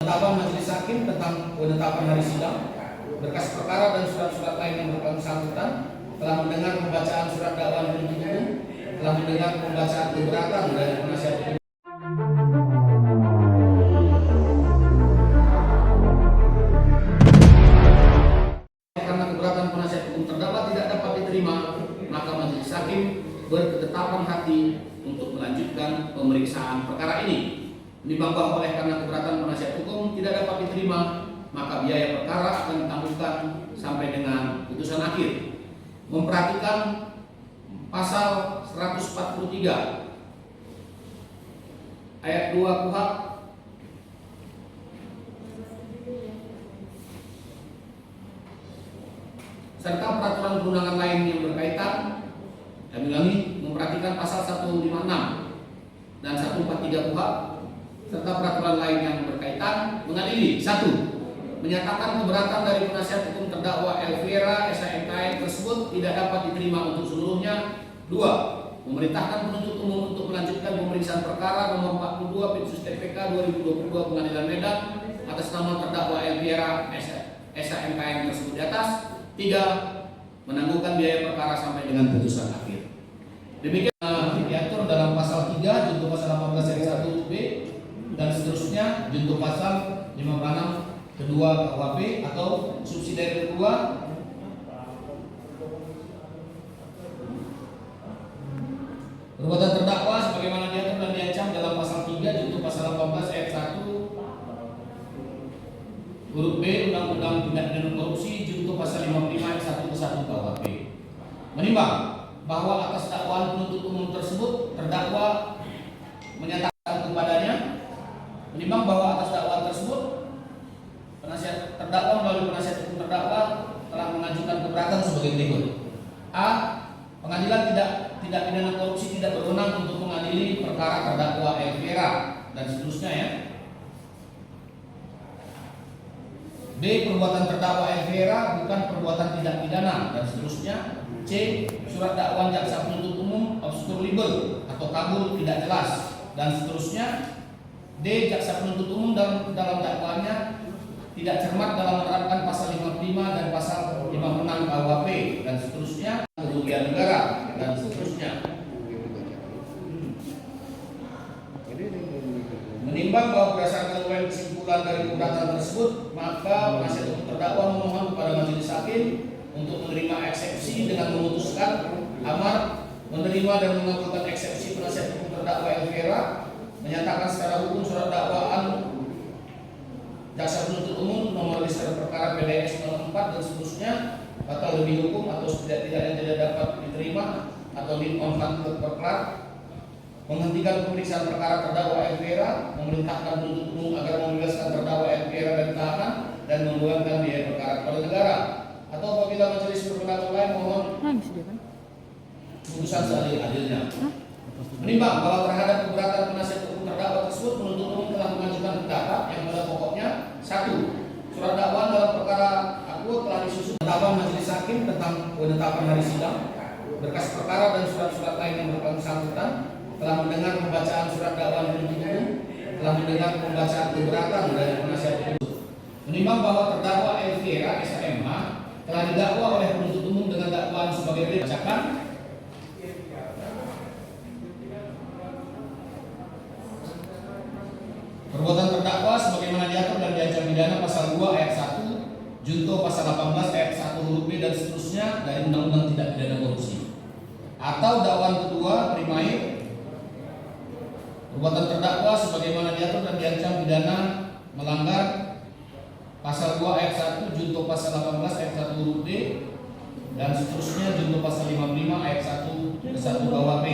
Penetapan Majelis Hakim tentang penetapan hari sidang, berkas perkara dan surat-surat lain yang bersangkutan, telah mendengar pembacaan surat dakwaan penuntut umum, telah mendengar pembacaan keberatan dari penasihat hukum. Karena keberatan penasihat hukum terdakwa tidak dapat diterima, maka Majelis Hakim berketetapan hati untuk melanjutkan pemeriksaan perkara ini. Menimbang bahwa oleh karena keberatan penasihat hukum tidak dapat diterima, maka biaya perkara akan ditangguhkan sampai dengan putusan akhir. Memperhatikan pasal 143 ayat 2 KUHP serta peraturan perundangan lain yang berkaitan. Kami ulangi, memperhatikan pasal 156 dan 143 KUHP serta peraturan lain yang berkaitan, mengadili: 1. Menyatakan keberatan dari penasihat hukum terdakwa Elviera SHMKM tersebut tidak dapat diterima untuk seluruhnya. 2. Memerintahkan penuntut umum untuk melanjutkan pemeriksaan perkara nomor 42 Pinsus TPK 2022 Pengadilan Medan atas nama terdakwa Elviera SHMKM tersebut di atas. 3. Menangguhkan biaya perkara sampai dengan putusan akhir. Demikian diatur dalam pasal 3 junto pasal 18 ayat 1 B dan seterusnya junto pasal 56 kedua KUHP atau subsidiary kedua perbuatan terdakwa sebagaimana diatur dan diancam dalam pasal 3 junto pasal 18 ayat 1 huruf B Undang-Undang Tindak Pidana Korupsi junto pasal 55 ayat 1 ke 1 KUHP. Menimbang bahwa atas dakwaan penuntut umum tersebut terdakwa menyatakan kepadanya, menimbang bahwa atas dakwaan tersebut penasihat terdakwa melalui penasihat hukum terdakwa telah mengajukan keberatan sebagai berikut. A. Pengadilan tidak pidana korupsi tidak berwenang untuk mengadili perkara terdakwa Elviera dan seterusnya ya. B. Perbuatan terdakwa Elviera bukan perbuatan tidak pidana dan seterusnya. C. Surat dakwaan jaksa penuntut umum obskur libel atau kabur tidak jelas dan seterusnya. D. Jaksa penuntut umum dalam dakwaannya tidak cermat dalam menerapkan pasal 55 dan pasal 56 KUHP dan seterusnya. Kerugian negara dan seterusnya. Menimbang bahwa berdasarkan uraian kesimpulan dari keberatan tersebut, maka penasihat hukum terdakwa memohon kepada Majelis Hakim untuk menerima eksepsi dengan memutuskan amar menerima dan mengabulkan eksepsi penasihat hukum terdakwa Elviera, menyatakan secara hukum surat dakwaan jaksa penuntut umum nomor register perkara PDS 04 dan seterusnya batal demi hukum atau setidak-tidaknya tidak dapat diterima atau dikonfirmasi perkara, menghentikan pemeriksaan perkara terdakwa Elviera, memerintahkan penuntut umum agar membebaskan terdakwa Elviera dari tahanan dan membebankan biaya perkara kepada negara, atau apabila majelis berpendapat lain mohon putusan seadil-adilnya. Menimbang bahwa terhadap keberatan penasihat hukum terdakwa tersebut, penuntut umum telah mengajukan pendapat yang pada pokoknya: 1. Surat dakwaan dalam perkara aku telah disusun. Penetapan Majelis Hakim tentang penetapan hari sidang, berkas perkara dan surat-surat lain yang bersangkutan, telah mendengar pembacaan surat dakwaan penuntut umum, telah mendengar pembacaan keberatan dari penasihat hukum. Menimbang bahwa terdakwa Elviera SHMH telah didakwa oleh penuntut umum dengan dakwaan sebagai berikut. Bacakan. Perbuatan terdakwa sebagaimana diatur dan diancam pidana pasal 2 ayat 1 junto pasal 18 ayat 1 huruf B dan seterusnya dari Undang-Undang Tindak Pidana Korupsi. Atau dakwaan kedua primair, perbuatan terdakwa sebagaimana diatur dan diancam pidana melanggar pasal 2 ayat 1 junto pasal 18 ayat 1 huruf D dan seterusnya junto pasal 55 ayat 1 ke 1 KUHP.